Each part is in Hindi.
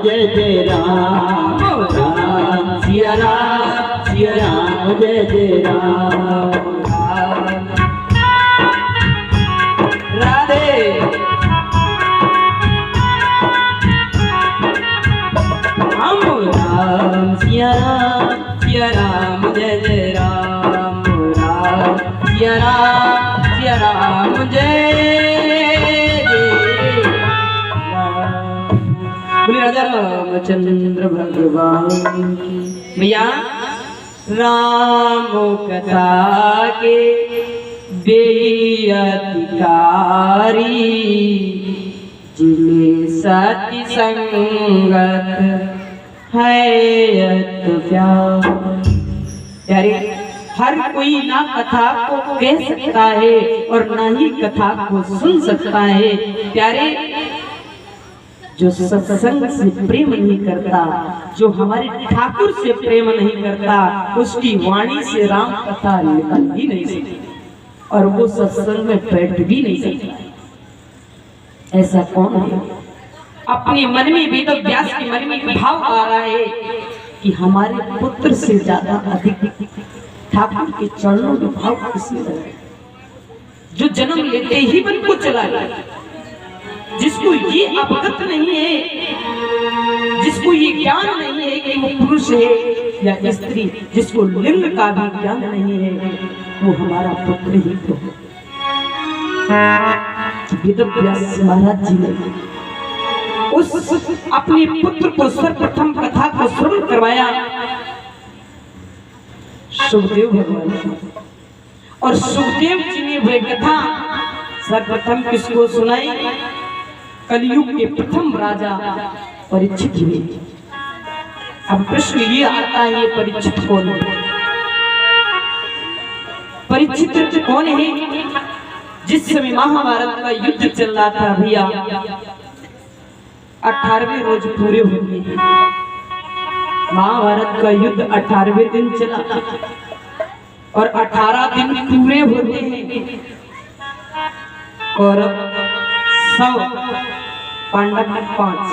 जय जय राम राम सिया राम जय जय राम राधे। राम सिया राम जय जय राम सिया राम जय जय राम। बोले राजा रामचंद्र भगवान भैया। राम कथा के बेअधिकारी जिले सती संगत है प्यारे। हर कोई ना कथा को कह सकता है और ना ही कथा को सुन सकता है प्यारे। जो सत्संग से प्रेम नहीं करता, जो हमारे ठाकुर से प्रेम नहीं करता, उसकी वाणी से राम कथा निकल भी नहीं सकती और वो सत्संग में बैठ भी नहीं सकता। ऐसा कौन है? अपने मन में भी तो व्यास के मन में भाव आ रहा है कि हमारे पुत्र से ज्यादा अधिक ठाकुर के चरणों में भाव किसी है जो जन्म लेते ही मन को चला गया, जिसको ये अवगत नहीं है, जिसको ये ज्ञान नहीं है कि वो पुरुष है या स्त्री, जिसको लिंग का भी ज्ञान नहीं है, वो हमारा पुत्र ही तो है। वेदव्यास महाराज जी ने उस अपने पुत्र को सर्वप्रथम कथा को श्रवण करवाया सुखदेव भगवान, और सुखदेव जी ने वह कथा सर्वप्रथम किसको सुनाई? कलयुग के प्रथम राजा परीक्षित हुए। अब प्रश्न ये आता है, ये परीक्षित कौन है? परीक्षित कौन है? जिस समय महाभारत का युद्ध चल रहा था भैया, 18वें रोज पूरे होंगे। महाभारत का युद्ध 18वें दिन चला और 18 दिन पूरे होते हैं और 100 पांडव 5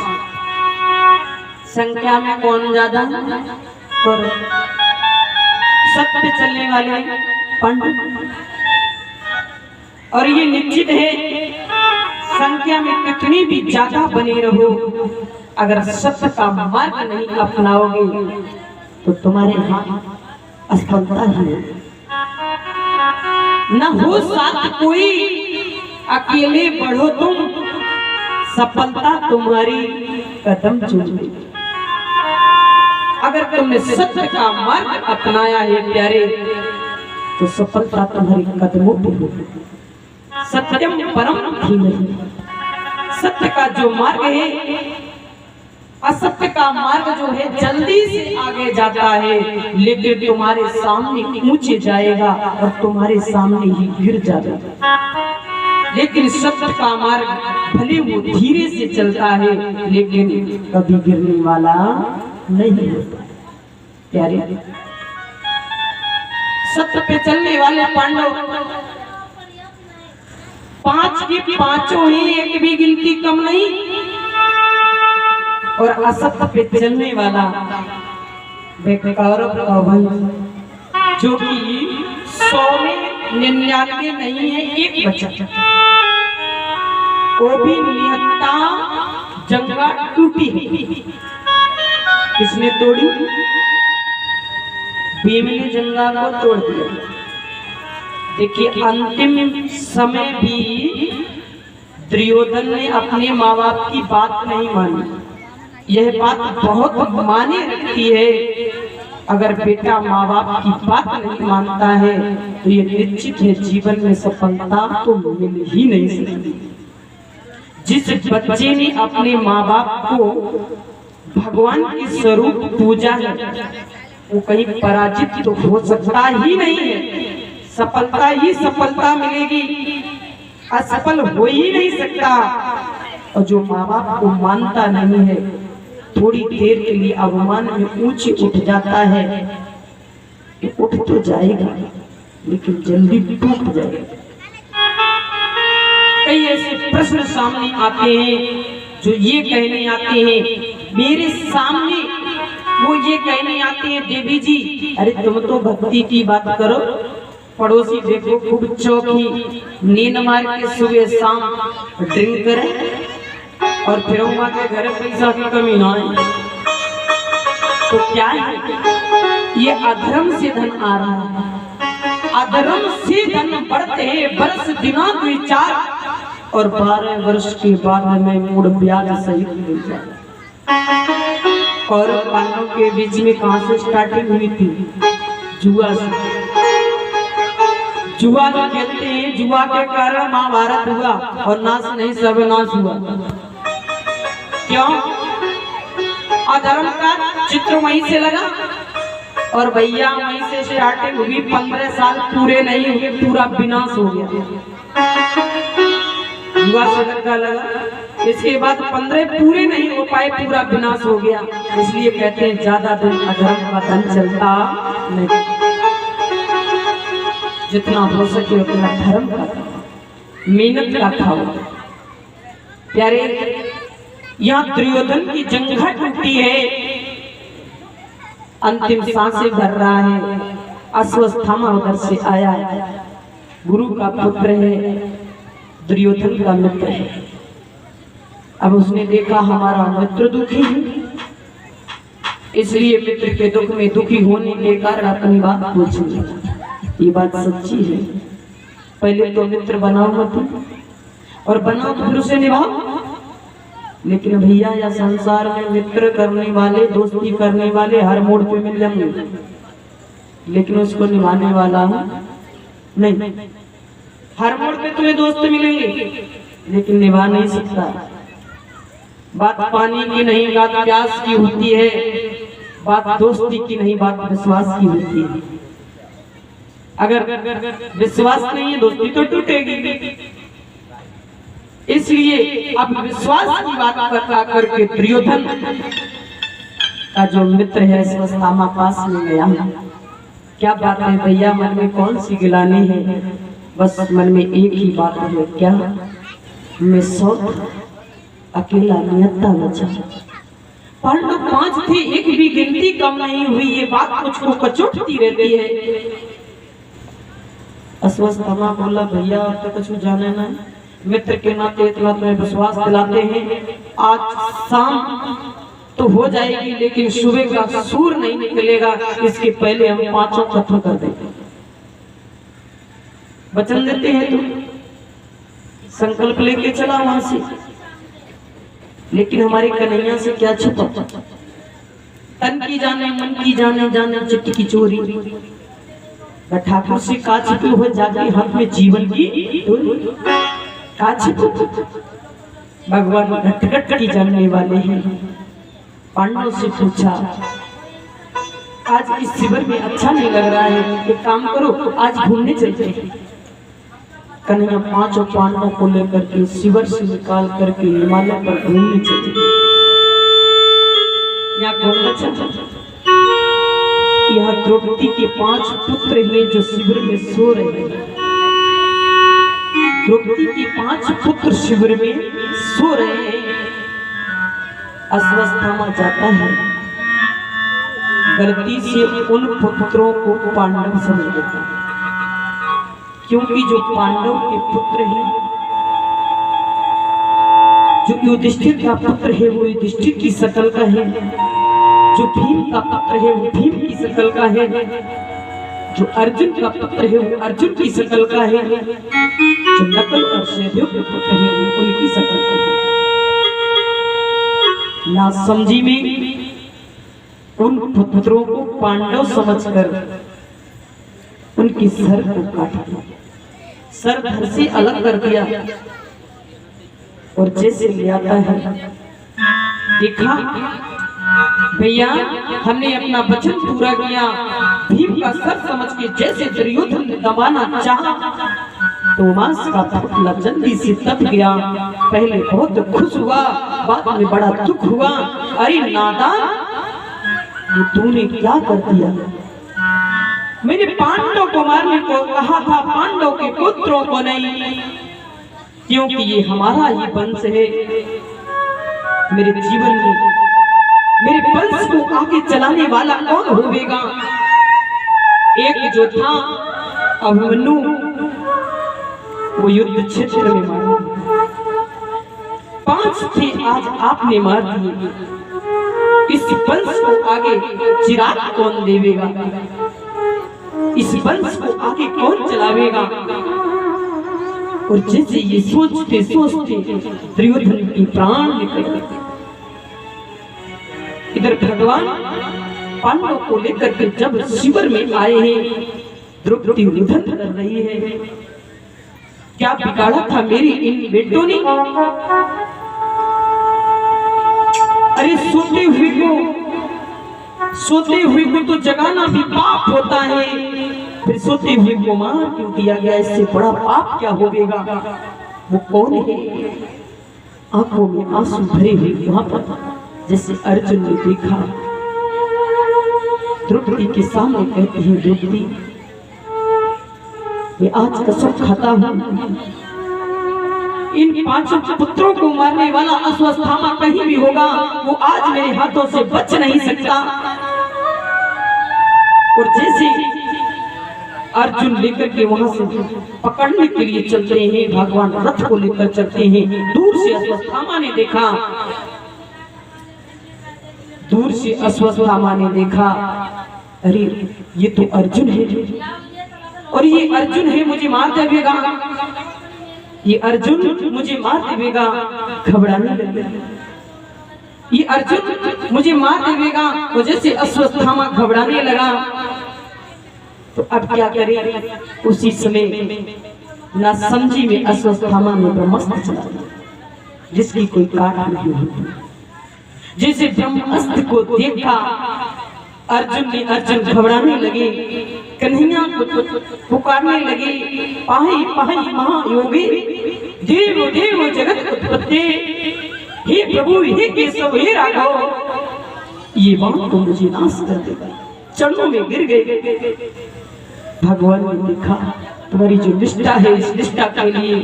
संख्या में कौन ज्यादा? और सत्य पे चलने वाले पांडव। और ये निश्चित है संख्या में कितनी भी ज्यादा बने रहो, अगर सत्य का मार्ग नहीं अपनाओगे तो तुम्हारे हाथ असफलता ही है। न हो साथ कोई, अकेले बढ़ो तुम, सफलता तुम्हारी कदम चूमे। अगर तुमने सत्य का मार्ग अपनाया है प्यारे, तो सफलता तुम्हारी कदमों पे होगी। सत्यम परम धीमहि। सत्य का जो मार्ग है, असत्य का मार्ग जो है जल्दी से आगे जाता है, लेकिन तुम्हारे सामने ऊंचे जाएगा और तुम्हारे सामने ही गिर जाएगा। लेकिन सत्य का मार्ग भले वो धीरे से चलता है, लेकिन कभी गिरने वाला नहीं होता प्यारे। सत्य पे चलने वाले पांडव 5 के 5 ही, एक भी गिनती कम नहीं। और असत्य पे चलने वाला कौरव का वंश, जो कि 100 में 99 नहीं है, एक बचा, वो भी निहत्ता जंगा टूटी है। किसने तोड़ी? भीम ने जंगा को तोड़ दिया। देखिए अंतिम समय भी दुर्योधन ने अपने माँ बाप की बात नहीं मानी। यह बात बहुत माने रखती है। अगर बेटा माँ बाप की बात नहीं मानता है तो ये निश्चित है जीवन में सफलता तो मिल ही नहीं सकती। जिस बच्चे ने अपने माँ बाप को भगवान के स्वरूप पूजा है, वो कहीं पराजित तो हो सकता ही नहीं है। सफलता ही सफलता मिलेगी, असफल हो ही नहीं सकता। और जो माँ बाप को मानता नहीं है, थोड़ी देर के लिए अवमान में ऊंचे उठ जाता है, तो उठ तो जाएगा लेकिन जल्दी टूट जाएगा। कई ऐसे प्रश्न सामने आते हैं जो ये कहने आते हैं मेरे सामने वो ये कहने आते हैं, देवी जी अरे तुम तो भक्ति की बात करो, पड़ोसी देखो खूब चौकी नींद मार के सुबह शाम ड्रिंक करे और फिर वहां के घर पैसा की कमी ना है। तो क्या है, ये अधर्म से धन आ रहा है, अधर्म से धन बढ़ते हैं वर्ष दिनांक विचार, और 12 वर्ष के बाद में मूड ब्याज सहित मिल जाए। और पांडवों के बीच में कहां से स्टार्टिंग हुई थी? जुआ से। जुआ जो खेलते हैं, जुआ के कारण महाभारत हुआ और नाश नहीं सर्वनाश हुआ। क्यों? अधर्म का चित्र वहीं से लगा और भैया वहीं से स्टार्टिंग हुई। 15 साल पूरे नहीं हुए, पूरा विनाश हो गया। जुआ से लगा, इसके बाद 15 पूरे नहीं हो पाए, पूरा विनाश हो गया। इसलिए कहते हैं ज्यादा दिन अधर्म का धन चलता नहीं, जितना हो सके उतना धर्म का मेहनत का खाओ। प्यारे, यहाँ दुर्योधन की जंघा टूटी है, अंतिम सांसें भर रहा है। अश्वत्थामा उधर से आया, गुरु का पुत्र है, दुर्योधन का मित्र है। अब उसने देखा हमारा मित्र दुखी है, इसलिए मित्र के दुख में दुखी होने के कारण अपनी बात पूछी। ये बात सच्ची है, पहले तो मित्र बनाओ मत, और बनाओ तो फिर उसे निभाओ। लेकिन भैया या संसार में मित्र करने वाले, दोस्ती करने वाले हर मोड़ पे मिल जाएंगे, लेकिन उसको निभाने वाला नहीं। हर मोड़ पे तुम्हें दोस्त मिलेंगे, लेकिन निभा नहीं सकता। बात पानी की नहीं, बात प्यास की होती है, बात दोस्ती की नहीं, बात विश्वास की होती है। अगर विश्वास नहीं है, दोस्ती तो टूटेगी। इसलिए अब विश्वास की बात करके दुर्योधन का जो मित्र है अश्वत्थामा पास में गया। क्या बात है भैया, मन में कौन सी गिलानी है? बस मन में एक ही बात है, क्या? मैं सौत अकेला नियत्ता बचा। पांडव 5 थे, एक भी गिनती कम नहीं हुई। ये बात मुझको कचोटती रहती है। अश्वत्थामा बोला, भैया अब तक कुछ जाने ना, मित्र के नाते इतना तुम्हें विश्वास दिलाते हैं, आज शाम तो हो जाएगी, लेकिन सुबह का सूर नहीं निकलेगा, इसके पहले हम 5 खत्म कर देंगे। वचन देते हैं तुम, संकल्प लेके चला वहां से। लेकिन हमारे कन्हैया से क्या छुपा? तन की जाने, मन की जाने, जाने चित्त की चोरी। ठाकुर से का छिपे हो जाके हाथ में जीवन की का छिपो। भगवान घट की जानने वाले हैं। पांडवों से पूछा, आज इस शिविर में अच्छा नहीं लग रहा है, एक काम करो आज घूमने चलते हैं। कन्हैया 5 पांडवों को लेकर के शिविर से निकाल करके हिमालय पर घूमने चले। यहाँ द्रौपदी के 5 पुत्र हैं जो शिविर में सो रहे हैं। द्रौपदी के 5 पुत्र शिविर में सो रहे हैं। अश्वत्थामा जाता है, गलती से उन पुत्रों को पांडव समझ लेता है, क्योंकि जो पांडव के पुत्र हैं, जो युधिष्ठिर का पुत्र है वो युधिष्ठिर की शकल का है, जो भीम का पुत्र है वो भीम की शकल का है, जो अर्जुन का पुत्र है वो अर्जुन की शकल का है, जो नकुल और सहदेव के पुत्र है वो उनकी शकल का है। ना समझी में उन पुत्रों को पांडव समझकर उनकी सर को काट दिया, सर धड़ से अलग कर दिया, और जैसे ले आता है देखा भैया हमने अपना वचन पूरा किया। भीम का सर समझ के जैसे दुर्योधन ने दबाना चाहा तो मांस का पुतला जल्दी से तप गया। पहले बहुत खुश हुआ, बाद में बड़ा दुख हुआ। अरे नादान, ये तूने क्या कर दिया? मैंने पांडव को मारने को कहा था, पांडव के पुत्रों को नहीं, क्योंकि ये हमारा ही वंश है। मेरे जीवन में मेरे वंश को आगे चलाने वाला कौन होवेगा। एक जो था अभिमन्यु, वो युद्ध क्षेत्र में मारा। 5 थे, आज आपने मार दिए। इस वंश को आगे चिराग कौन देवेगा, इस वंश को आगे कौन चलावेगा। और जैसे ये सोचते सोचते दुर्योधन की प्राण निकल गए। इधर भगवान पांडवों को लेकर के जब शिविर में आए हैं, द्रौपदी रुदन कर रही है। क्या बिगाड़ा था मेरी इन बेटों ने। अरे सोते हुए को तो जगाना भी पाप होता है, फिर सोते हुए को मार क्यों दिया गया, इससे बड़ा पाप क्या होगा। वो कौन है। आंखों में आंसू भरे हुए वहां पर जैसे अर्जुन ने देखा, द्रौपदी के सामने कहती है, द्रौपदी मैं आज कसम खाता हूं, इन 5 पुत्रों को मारने वाला अश्वत्थामा कहीं भी होगा, वो आज मेरे हाथों से बच नहीं सकता। और जैसे अर्जुन लेकर के वहां से पकड़ने के लिए चलते हैं, भगवान रथ को लेकर चलते हैं। दूर से अश्वत्थामा ने देखा, दूर से अश्वत्थामा ने देखा, अरे ये तो अर्जुन है, और ये अर्जुन है मुझे मार देगा, ये अर्जुन मुझे मार देगा। घबराने लगे, ये अर्जुन मुझे मार देगा। और जैसे अश्वत्थामा घबराने लगा, तो अब क्या करे। उसी समय ना समझी में अश्वत्थामा ने ब्रह्मास्त्र चला दिया, जिसकी कोई काट नहीं होती। जैसे ब्रह्मास्त्र को देखा अर्जुन घबराने लगे, कन्हैया को पुकारने लगे, पाहि पाहि महायोगी देव देव जगत उत्पत्ति, हे प्रभु हे केशव हे राघव। ये बात को मुझे नाश कर देगा, चरणों में गिर गए। भगवान ने देखा, तुम्हारी जो निष्ठा है, इस निष्ठा के लिए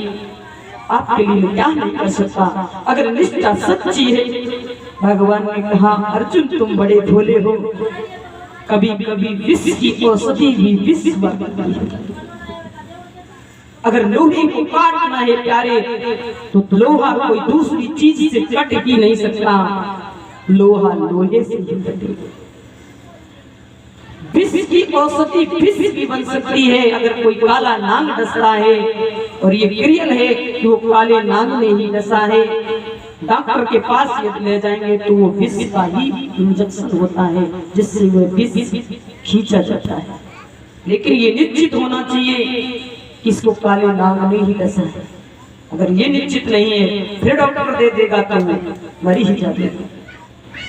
आपके लिए क्या नहीं कर सकता। अगर निष्ठा सच्ची है, भगवान ने कहा, अर्जुन तुम बड़े भोले हो, कभी कभी विष की औषधि भी विष बनती है। अगर लोहे को काटना है प्यारे, तो लोहा कोई दूसरी चीज से कट ही नहीं सकता, लोहा लोहे से ही कटेगा। विष की औषधि विष भी बन सकती है। अगर कोई काला नाग डसता है, और ये क्रियल है कि वो काले नाग ने ही डसा है, डॉक्टर के पास यदि ले जाएंगे तो वो विष का ही इंजेक्शन होता है, जिससे वो विष खींचा जाता है। लेकिन ये निश्चित होना चाहिए कि इसको काले नाग ने ही डसा है। अगर ये निश्चित नहीं है, फिर डॉक्टर दे देगा तो मरी ही जाएगा।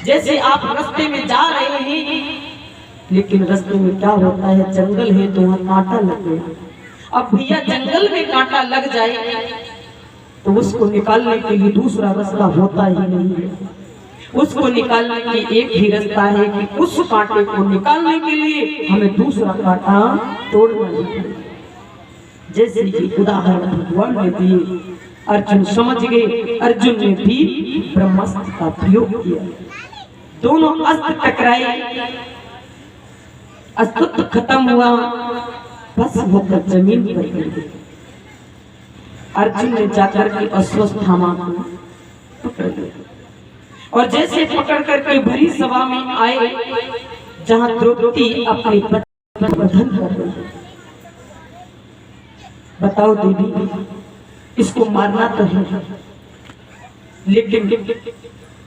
जैसे आप रास्ते में जा रहे हैं, लेकिन रास्ते में क्या होता है, जंगल है तो वहाँ कांटा लग गया। अब भैया जंगल में कांटा लग जाए तो उसको निकालने के लिए दूसरा रास्ता होता ही नहीं है। उसको निकालने के एक ही रास्ता है कि उस कांटे को निकालने के लिए हमें दूसरा कांटा तोड़ना है। जैसे कि उदाहरण भगवान ने दिए, अर्जुन समझ गए, अर्जुन ने भी ब्रह्मास्त्र का प्रयोग किया। दोनों अस्त्र टकराए, अस्त्र खत्म हुआ, बस होकर जमीन पर गिर गए। अर्जुन ने जाकर के अश्वत्थामा को पकड़ लिया, और जैसे पकड़ करके भरी सभा में आए, जहां द्रौपदी अपनी पति बंधन कर रही है। बताओ देवी, इसको मारना तो है, लेकिन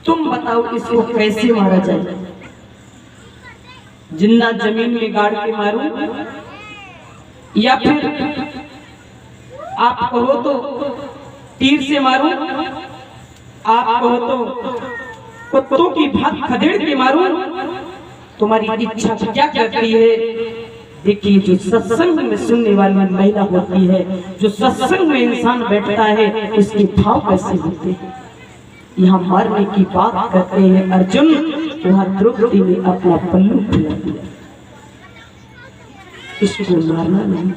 तुम बताओ इसको कैसे मारा जाए। जिंदा जमीन में गाड़ के मारूं, या फिर आप कहो तो तीर से मारूं, आप कहो तो कुत्तों की भात खदेड़ के मारूं, तुम्हारी इच्छा क्या करती है। देखिए, जो सत्संग में सुनने वाली महिला होती है, जो सत्संग में इंसान बैठता है, उसके भाव कैसे होते हैं। यहाँ मारने की बात करते हैं अर्जुन, वहां द्रौपदी ने अपना पल्लू खुला दिया। इसको मारना नहीं,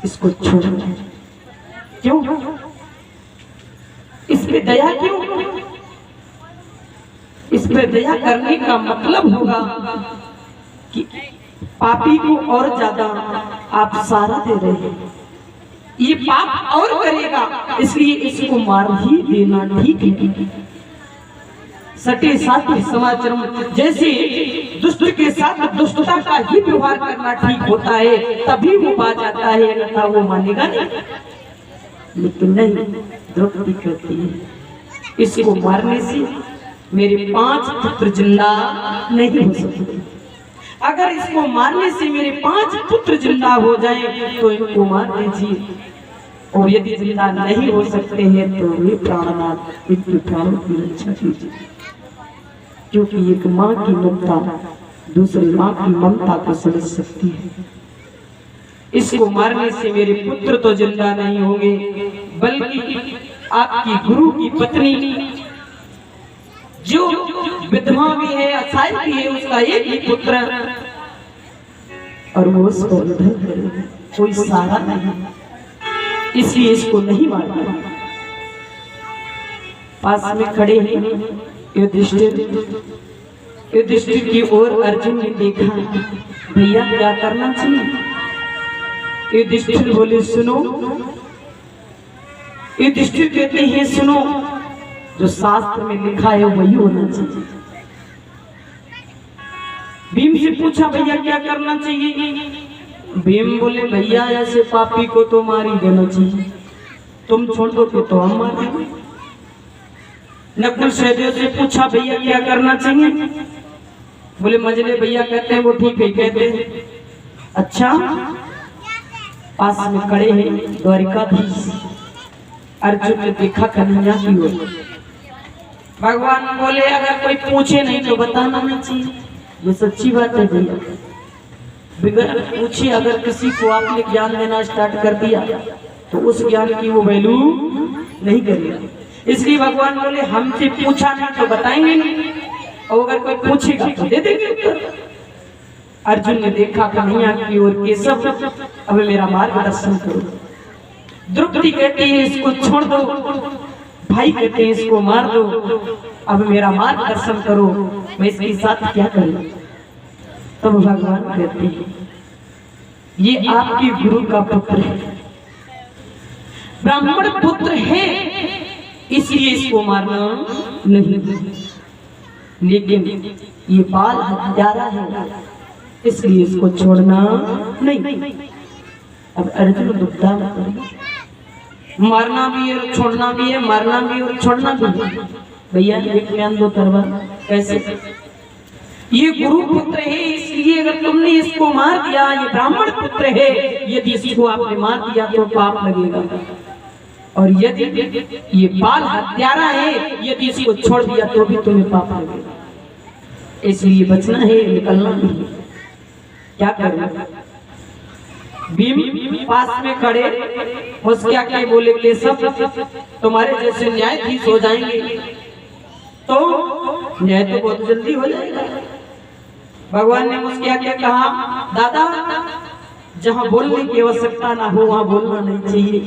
इसको छोड़ना है। क्यों? इस पे दया क्यों? इस पर दया करने का मतलब होगा कि पापी को और ज्यादा आप सहारा दे रहे हैं, ये पाप और करेगा, इसलिए इसको मार ही देना ठीक है। सटे साथी समाचार, जैसे दुष्ट के साथ दुष्टता का ही व्यवहार करना ठीक होता है, तभी वो पा जाता है, अन्यथा वो मानेगा नहीं। लेकिन नहीं, द्रौपदी कहती है इसको मारने से मेरे 5 पुत्र जिंदा नहीं हो सकते। अगर इसको मारने से मेरे 5 पुत्र जिंदा हो जाएं तो इनको मार दीजिए, और यदि जिंदा नहीं हो सकते हैं तो वे प्राणनाथ इनके प्राणों की रक्षा कीजिए, क्योंकि एक माँ की ममता दूसरी माँ की ममता को समझ सकती है। इसको मारने से मेरे पुत्र तो जिंदा नहीं होंगे, बल्कि आपकी गुरु की पत्नी जो विधवा भी है, असहाय भी है, उसका एक ही पुत्र, और वो उसको निधन करेगा, कोई सहारा नहीं, इसलिए इसको नहीं मारना। पास में खड़े हैं युधिष्ठिर की ओर अर्जुन ने देखा, भैया क्या करना चाहिए? युधिष्ठिर बोले सुनो। युधिष्ठिर कहते हैं सुनो, जो शास्त्र में लिखा है वही होना चाहिए। भीम से पूछा भैया क्या करना चाहिए? भीम बोले भैया ऐसे पापी को तो मार ही देना चाहिए, तुम छोड़ दो तो हम मार देंगे। नकुल सहदेव से पूछा भैया क्या करना चाहिए? बोले मजले भैया कहते हैं वो ठीक है कहते हैं। अच्छा, पास में खड़े हैं द्वारिकाधीश। अर्जुन ने देखा कन्हैया की ओर। भगवान बोले अगर कोई पूछे नहीं तो बताना नहीं चाहिए, ये सच्ची बात है भैया। बिगर पूछे अगर किसी को आपने ज्ञान देना स्टार्ट कर दिया तो उस ज्ञान की वो वैल्यू नहीं करेगा, इसलिए भगवान बोले हमसे पूछा नहीं तो बताएंगे नहीं, और अगर कोई पूछेगा तो दे देंगे उत्तर। अर्जुन ने देखा कन्हैया की ओर, केशव अब मेरा मार्गदर्शन करो। द्रौपदी कहती है इसको छोड़ दो, भाई कहते हैं इसको मार दो, अब मेरा मार्गदर्शन करो, मैं इसके साथ क्या करूं? तब भगवान कहते हैं ये आपके गुरु का पुत्र है, ब्राह्मण पुत्र है, इसलिए इसको मारना नहीं, लेकिन ये बाल हत्यारा है, इसलिए इसको छोड़ना नहीं। अब अर्जुन दुविधा में पड़े, मारना भी है और छोड़ना भी है, मारना भी और छोड़ना भी है। भैया एक ज्ञान दो तलवार, कैसे? ये गुरु पुत्र है, इसलिए अगर तुमने इसको मार दिया, ये ब्राह्मण पुत्र है, यदि इसको आपने मार दिया तो पाप लगेगा, और यदि ये बाल हत्यारा है, यदि इसको छोड़ दिया तो भी तुम्हें पाप लगेगा, इसलिए बचना है, निकलना नहीं। क्या करना? भीम पास में खड़े मुस्किया के बोले केशव तुम्हारे जैसे न्यायाधीश हो जाएंगे तो न्याय तो बहुत जल्दी हो जाएगा। भगवान ने मुस्किया के कहा दादा जहां बोलने की आवश्यकता ना हो वहां बोलना नहीं चाहिए।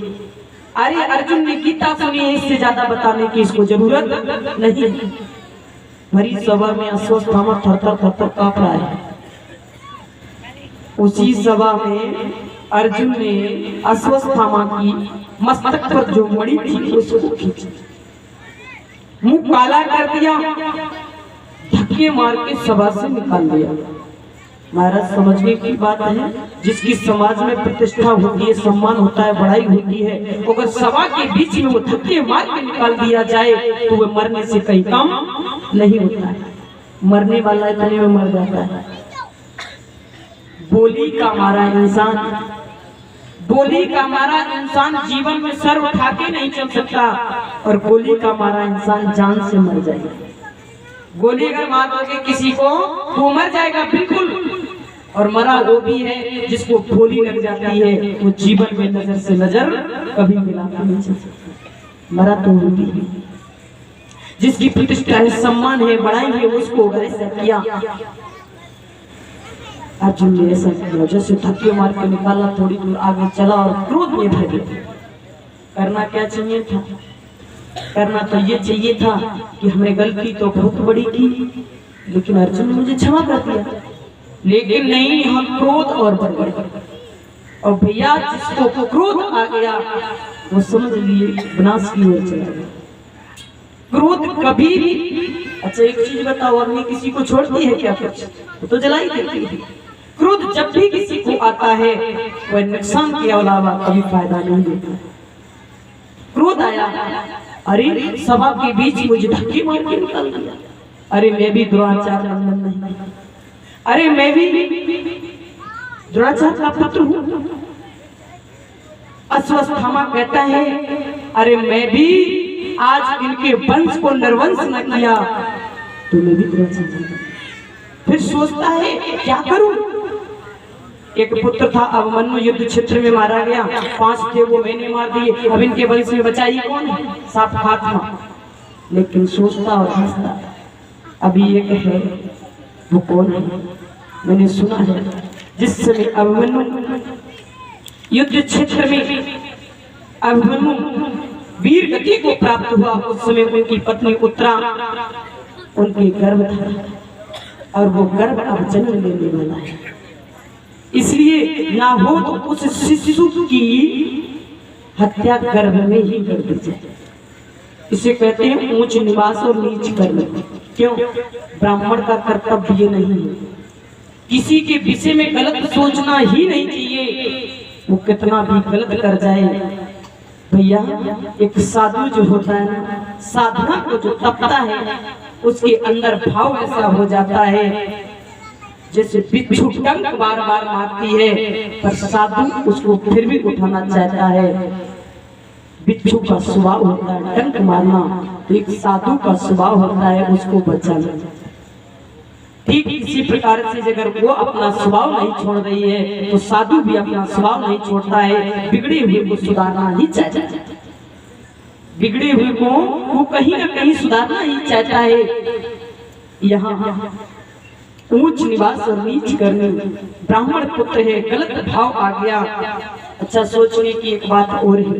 अरे अर्जुन ने गीता सुनी है, इससे ज्यादा बताने की इसको जरूरत नहीं। भरी सभा में अश्वत्थामा थर-थर थर-थर कांप रहा है। उसी सभा में अर्जुन ने अश्वत्थामा की मस्तक पर जो मणि थी उसको खींची, मुंह काला कर दिया, धक्के मार के सभा से निकाल दिया। महाराज समझने की बात है, जिसकी समाज में प्रतिष्ठा होती है, सम्मान होता है, बड़ाई होती है, अगर सभा के बीच में वो धक्के मार के निकाल दिया जाए तो वो मरने से कहीं कम नहीं होता है। मरने वाला इतने में मर जाता है। बोली का मारा इंसान, बोली का मारा इंसान जीवन में सर उठा के नहीं चल सकता, और गोली का मारा इंसान जान से मर जाएगा। गोली अगर मार दोगे किसी को वो मर जाएगा बिल्कुल, और मरा वो भी है जिसको गोली लग जाती है, वो जीवन में नजर से नजर कभी मिला नहीं चल सकता। मरा तो वो भी है जिसकी प्रतिष्ठा है, सम्मान है, बड़ाई है, उसको ऐसा किया। अर्जुन ने ऐसा किया, जैसे धक्के मार के निकाला, थोड़ी दूर आगे चला और क्रोध में भर गया। करना क्या चाहिए था? करना तो ये चाहिए था कि हमने गलती तो बहुत बड़ी की, लेकिन अर्जुन ने मुझे क्षमा कर दिया। लेकिन नहीं, हम क्रोध और बढ़ गए। और भैया जिसको क्रोध आ गया वो समझ लिए विनाश की ओर चला गया। क्रोध कभी भी, अच्छा एक चीज बताओ, अग्नि किसी को छोड़ती है क्या? कुछ वो तो जला ही देती है। क्रोध जब भी किसी को आता है वह नुकसान के अलावा कभी फायदा नहीं देता। क्रोध आया, अरे सभा के बीच मुझे धक्के मार के निकाल दिया। अरे मैं भी द्रोणाचार्य नंदन नहीं, अरे मैं भी द्रोणाचार्य का पुत्र हूँ। अश्वत्थामा कहता है, अरे मैं भी आज इनके वंश को निर्वंश न किया तो मैं भी द्रोणाचार्य। फिर सोचता है क्या करूं? एक पुत्र था अभिमन्यु, युद्ध क्षेत्र में मारा गया। 5 थे वो मैंने मार दिए, अब इनके वंश में बचा ही कौन है? साफ खात्मा। लेकिन सोचता और हंसता, अभी एक है, वो कौन है? मैंने सुना है जिस समय अभिमन्यु युद्ध क्षेत्र में अभिमन्यु वीर गति को प्राप्त हुआ, उस समय उनकी पत्नी उत्तरा उनके गर्भ था और वो गर्भ अब जन्म लेने वाला है। इसलिए ना हो तो उस शिशु की हत्या गर्भ में ही कर दी जाए। इसे कहते हैं ऊंच निवास और नीच कर्म। क्यों? ब्राह्मण का कर्तव्य नहीं है, किसी के विषय में गलत सोचना ही नहीं चाहिए, वो कितना भी गलत कर जाए। भैया एक साधु जो होता है ना, साधना को जो तपता है उसके अंदर भाव ऐसा हो जाता है जैसे बिच्छू डंक बार बार मारती है पर साधु उसको फिर भी उठाना चाहता है। बिच्छू का स्वभाव होता है डंक मारना, तो एक साधु का स्वभाव होता है उसको बचाना। ठीक इसी प्रकार से अगर वो अपना स्वभाव नहीं छोड़ रही है तो साधु भी अपना स्वभाव नहीं छोड़ता है। बिगड़े हुए को सुधारना ही चाहता है, बिगड़े हुए को वो कहीं ना कहीं सुधारना ही चाहता है। यहाँ ऊंच निवास और नीच करनी, ब्राह्मण पुत्र है, गलत भाव आ गया। अच्छा सोचने की एक बात और है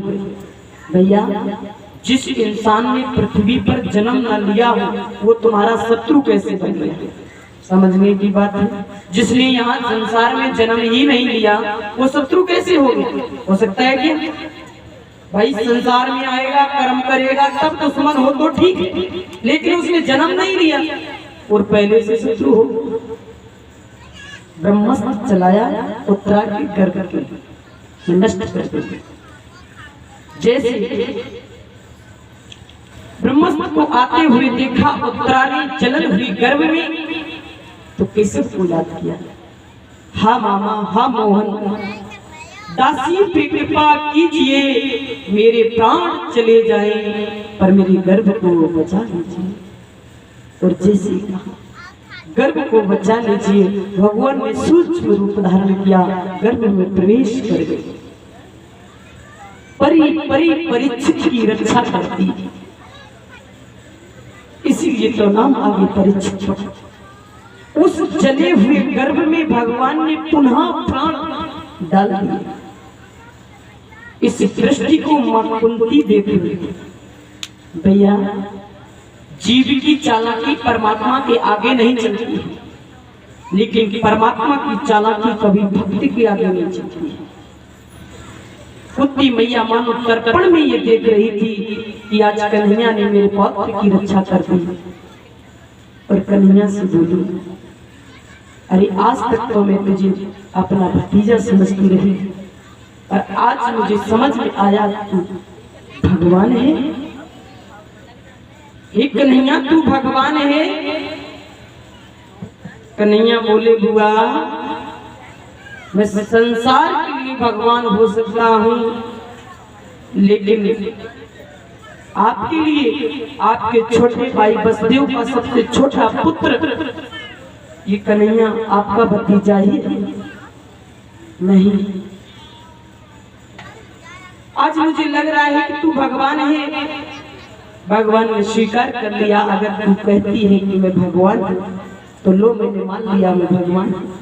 भैया, जिस इंसान ने पृथ्वी पर जन्म न लिया हो वो तुम्हारा शत्रु कैसे बन गया? समझने की बात है। जिसने यहाँ संसार में जन्म ही नहीं लिया वो शत्रु कैसे हो गया? हो सकता है कि भाई संसार में आएगा, कर्म करेगा, तब दुश्मन हो तो ठीक है, लेकिन उसने जन्म नहीं लिया और पहले से शत्रु हो। ब्रह्मास्त्र चलाया उत्तरा के गर्भ के नष्ट कर दिया। जैसे ब्रह्मास्त्र को आते हुए देखा उत्तरा ने जलन हुई गर्भ में, तो कैसे को याद किया, हा मामा, हा मोहन, दासी पे कृपा कीजिए, मेरे प्राण चले जाएं पर मेरे गर्भ को बचा लीजिए। और जैसे गर्भ को बचा लीजिए, भगवान ने सूक्ष्म रूप धारण किया, गर्भ में प्रवेश कर गए। परीक्षित की रक्षा करती, इसीलिए तो नाम आगे परीक्षित। उस जले हुए गर्भ में भगवान ने पुनः प्राण डाल दिए। इस दृष्टि को मां कुंती देती हुई, भैया जीव की चालाकी परमात्मा के आगे नहीं चलती है, लेकिन परमात्मा की चालाकी कभी भक्ति के आगे नहीं चलती है। कुंती मैया मानो तर्पण में ये देख रही थी कि आज कन्हैया ने मेरे पौत्र की रक्षा कर दी, और कन्हैया से बोली, अरे आज तक तो मैं तुझे अपना भतीजा समझती रही, और आज मुझे समझ में आया तू भगवान है। हे कन्हैया तू भगवान है। कन्हैया बोले, बुआ मैं संसार के लिए भगवान हो सकता हूँ, लेकिन आपके लिए आपके छोटे भाई वसुदेव का सबसे छोटा पुत्र ये कन्हैया आपका भतीजा ही नहीं। आज मुझे लग रहा है कि तू भगवान है। भगवान ने स्वीकार कर लिया, अगर तू कहती है कि मैं भगवान हूँ तो लो मैंने मान लिया मैं भगवान हूँ।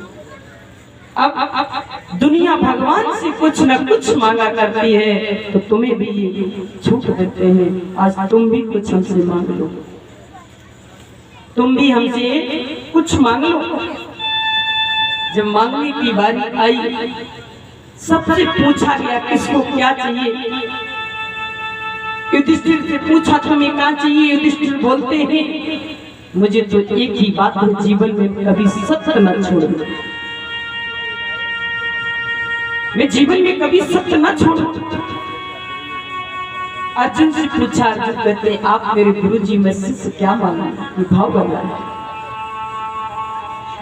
अब दुनिया भगवान से कुछ न कुछ मांगा करती है, तो तुम्हें भी ये छूट देते हैं। आज तुम भी कुछ हमसे मांग लो, तुम भी हमसे कुछ मांग लो। जब मांगने की बारी आई, सबसे पूछा गया किसको क्या चाहिए। युधिष्ठिर से पूछा तुम्हें क्या चाहिए। युधिष्ठिर बोलते हैं मुझे तो एक ही बात है, जीवन में कभी सत्य न छोड़ो, मैं जीवन में कभी सत्य न छोड़ू। अर्जुन से पूछा, अर्जुन कहते आप मेरे गुरुजी में से क्या मांगा, ये भाव बना।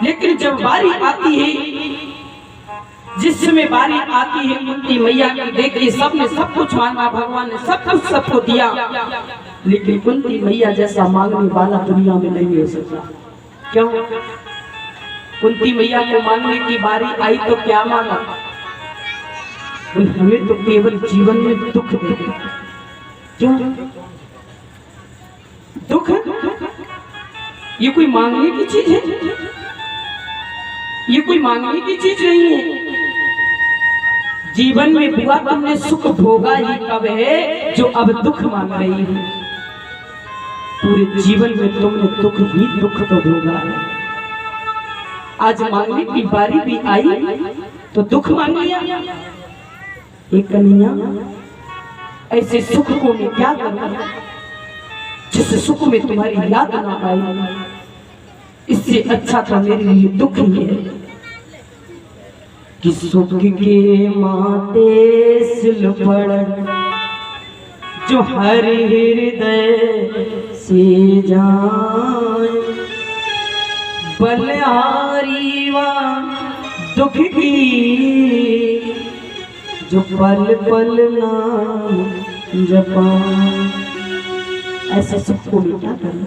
लेकिन जब बारी आती है, जिस समय बारी आती है कुंती मैया की, देखिए सबने सब कुछ मांगा, भगवान ने सब कुछ सबको दिया, लेकिन कुंती मैया जैसा मांगने वाला दुनिया में नहीं हो सकता। क्यों? कुंती मैया को मांगने की बारी आई तो क्या मांगा, हमें तो केवल जीवन में दुख दे। क्यों दुख? ये कोई मांगने की चीज है? ये कोई मांगने की चीज नहीं है। जीवन में बुआ तुमने सुख भोगा ही कब है, जो अब दुख मांग रही है। पूरे जीवन में तुमने दुख ही दुख तो भोगा है। आज मांगने की बारी भी आई तो दुख मांग लिया। एक कन्हैया, ऐसे सुख को मैं क्या करूं जिस सुख में तुम्हारी याद ना आई। इससे अच्छा तो मेरे लिए दुख ही है कि सुख के माते सिल पड़ जो हर हृदय से जाए, बलिहारी वा दुख की जो पल पल नाम जपा। ऐसे सुख को मैं क्या करूं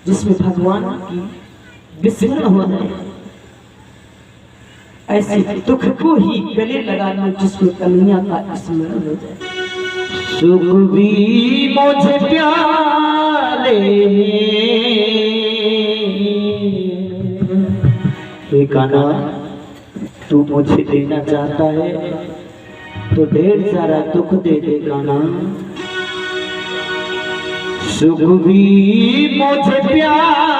जिसमें भगवान की विस्मरण हो जाए। ऐसे दुख को ही गले लगा लो जिसमें कन्हैया का स्मरण हो जाए। सुख भी मुझे प्यारे हे कान्हा, तू मुझे देना चाहता है तो ढेर सारा दुख दे दे कान्हा। सुख भी मुझे प्यारे